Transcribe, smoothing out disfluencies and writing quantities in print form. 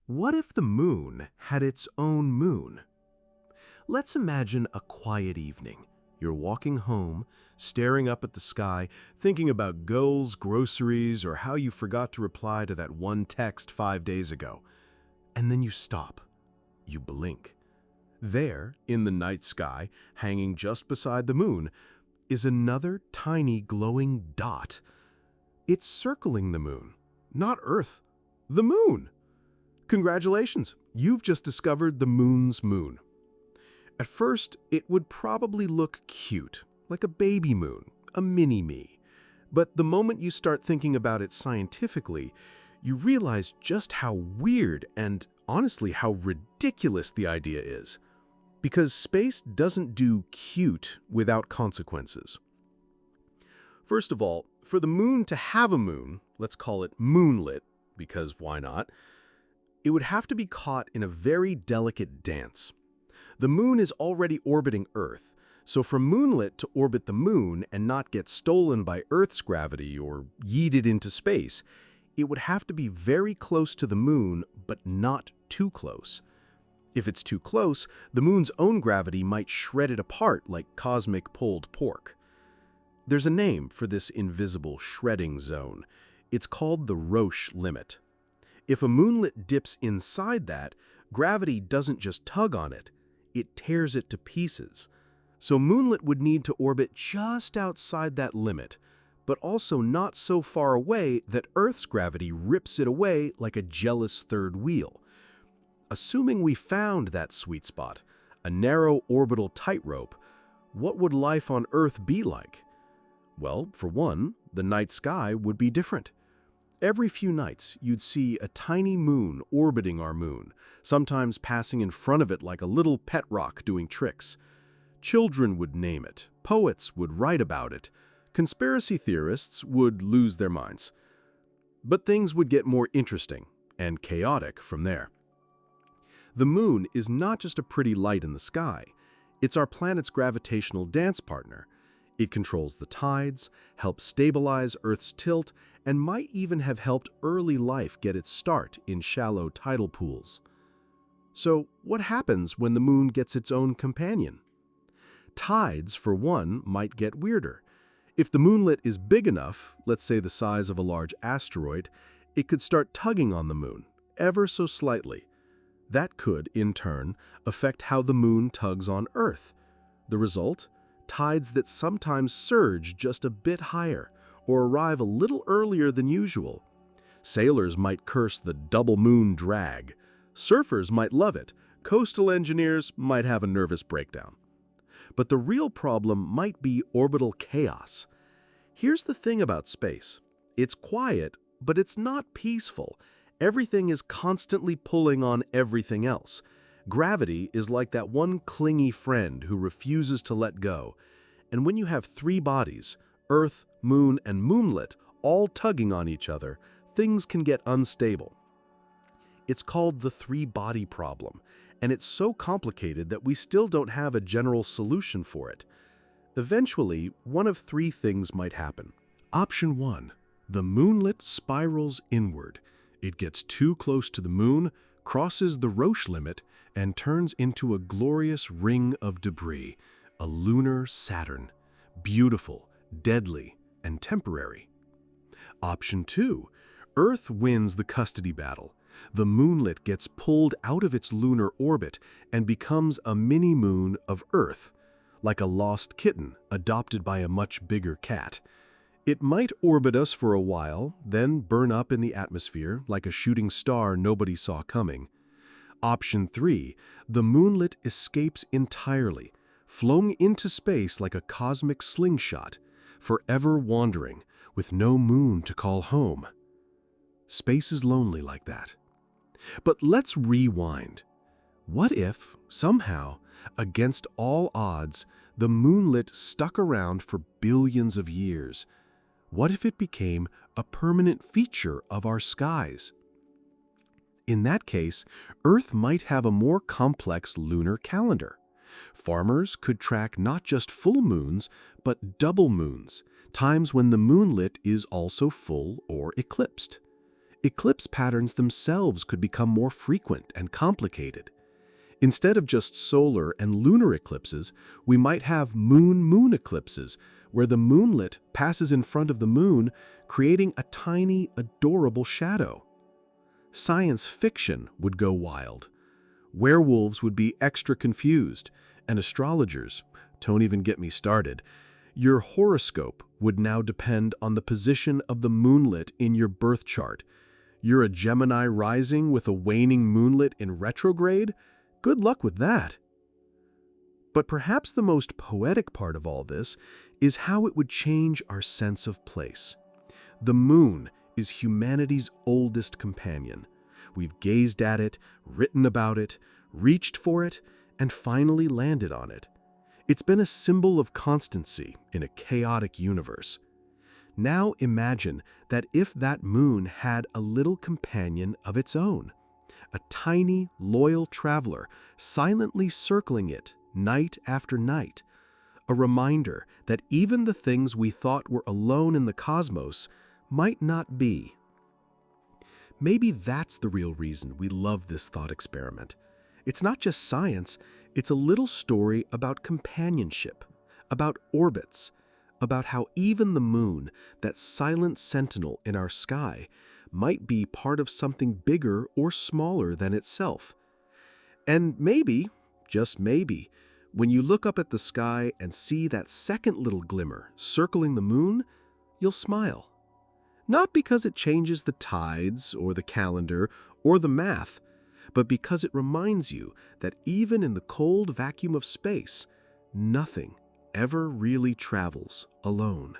What if the moon had its own moon? Let's imagine a quiet evening. You're walking home, staring up at the sky, thinking about goals, groceries, or how you forgot to reply to that one text 5 days ago. And then you stop. You blink. There, in the night sky, hanging just beside the moon, is another tiny glowing dot. It's circling the moon, not Earth, the moon. Congratulations, you've just discovered the moon's moon. At first, it would probably look cute, like a baby moon, a mini-me. But the moment you start thinking about it scientifically, you realize just how weird and, honestly, how ridiculous the idea is. Because space doesn't do cute without consequences. First of all, for the moon to have a moon, let's call it moonlit, because why not? It would have to be caught in a very delicate dance. The moon is already orbiting Earth, so for Moonlet to orbit the moon and not get stolen by Earth's gravity or yeeted into space, it would have to be very close to the moon, but not too close. If it's too close, the moon's own gravity might shred it apart like cosmic pulled pork. There's a name for this invisible shredding zone. It's called the Roche limit. If a moonlet dips inside that, gravity doesn't just tug on it, it tears it to pieces. So Moonlet would need to orbit just outside that limit, but also not so far away that Earth's gravity rips it away like a jealous third wheel. Assuming we found that sweet spot, a narrow orbital tightrope, what would life on Earth be like? Well, for one, the night sky would be different. Every few nights, you'd see a tiny moon orbiting our moon, sometimes passing in front of it like a little pet rock doing tricks. Children would name it, poets would write about it, conspiracy theorists would lose their minds. But things would get more interesting and chaotic from there. The moon is not just a pretty light in the sky, it's our planet's gravitational dance partner. It controls the tides, helps stabilize Earth's tilt, and might even have helped early life get its start in shallow tidal pools. So, what happens when the moon gets its own companion? Tides, for one, might get weirder. If the moonlet is big enough, let's say the size of a large asteroid, it could start tugging on the moon, ever so slightly. That could, in turn, affect how the moon tugs on Earth. The result? Tides that sometimes surge just a bit higher or arrive a little earlier than usual. Sailors might curse the double moon drag. Surfers might love it. Coastal engineers might have a nervous breakdown. But the real problem might be orbital chaos. Here's the thing about space. It's quiet, but it's not peaceful. Everything is constantly pulling on everything else. Gravity is like that one clingy friend who refuses to let go. And when you have three bodies, Earth, Moon, and Moonlet, all tugging on each other, things can get unstable. It's called the three-body problem, and it's so complicated that we still don't have a general solution for it. Eventually, one of three things might happen. Option 1. The moonlet spirals inward. It gets too close to the moon, crosses the Roche limit, and turns into a glorious ring of debris, a lunar Saturn, beautiful, deadly, and temporary. Option 2. Earth wins the custody battle. The moonlet gets pulled out of its lunar orbit and becomes a mini-moon of Earth, like a lost kitten adopted by a much bigger cat. It might orbit us for a while, then burn up in the atmosphere like a shooting star nobody saw coming. Option 3. The moonlet escapes entirely, flown into space like a cosmic slingshot, forever wandering, with no moon to call home. Space is lonely like that. But let's rewind. What if, somehow, against all odds, the moonlet stuck around for billions of years? What if it became a permanent feature of our skies? In that case, Earth might have a more complex lunar calendar. Farmers could track not just full moons, but double moons, times when the moonlet is also full or eclipsed. eclipse patterns themselves could become more frequent and complicated. Instead of just solar and lunar eclipses, we might have moon-moon eclipses, where the moonlet passes in front of the moon, creating a tiny, adorable shadow. Science fiction would go wild. Werewolves would be extra confused, and astrologers, don't even get me started. Your horoscope would now depend on the position of the moonlet in your birth chart. You're a Gemini rising with a waning moonlet in retrograde? Good luck with that. But perhaps the most poetic part of all this is how it would change our sense of place. The moon is humanity's oldest companion. We've gazed at it, written about it, reached for it, and finally landed on it. It's been a symbol of constancy in a chaotic universe. Now imagine that if that moon had a little companion of its own, a tiny, loyal traveler silently circling it night after night, a reminder that even the things we thought were alone in the cosmos might not be. Maybe that's the real reason we love this thought experiment. It's not just science, it's a little story about companionship, about orbits, about how even the moon, that silent sentinel in our sky, might be part of something bigger or smaller than itself. And maybe, just maybe, when you look up at the sky and see that second little glimmer circling the moon, you'll smile. Not because it changes the tides or the calendar or the math, but because it reminds you that even in the cold vacuum of space, nothing ever really travels alone.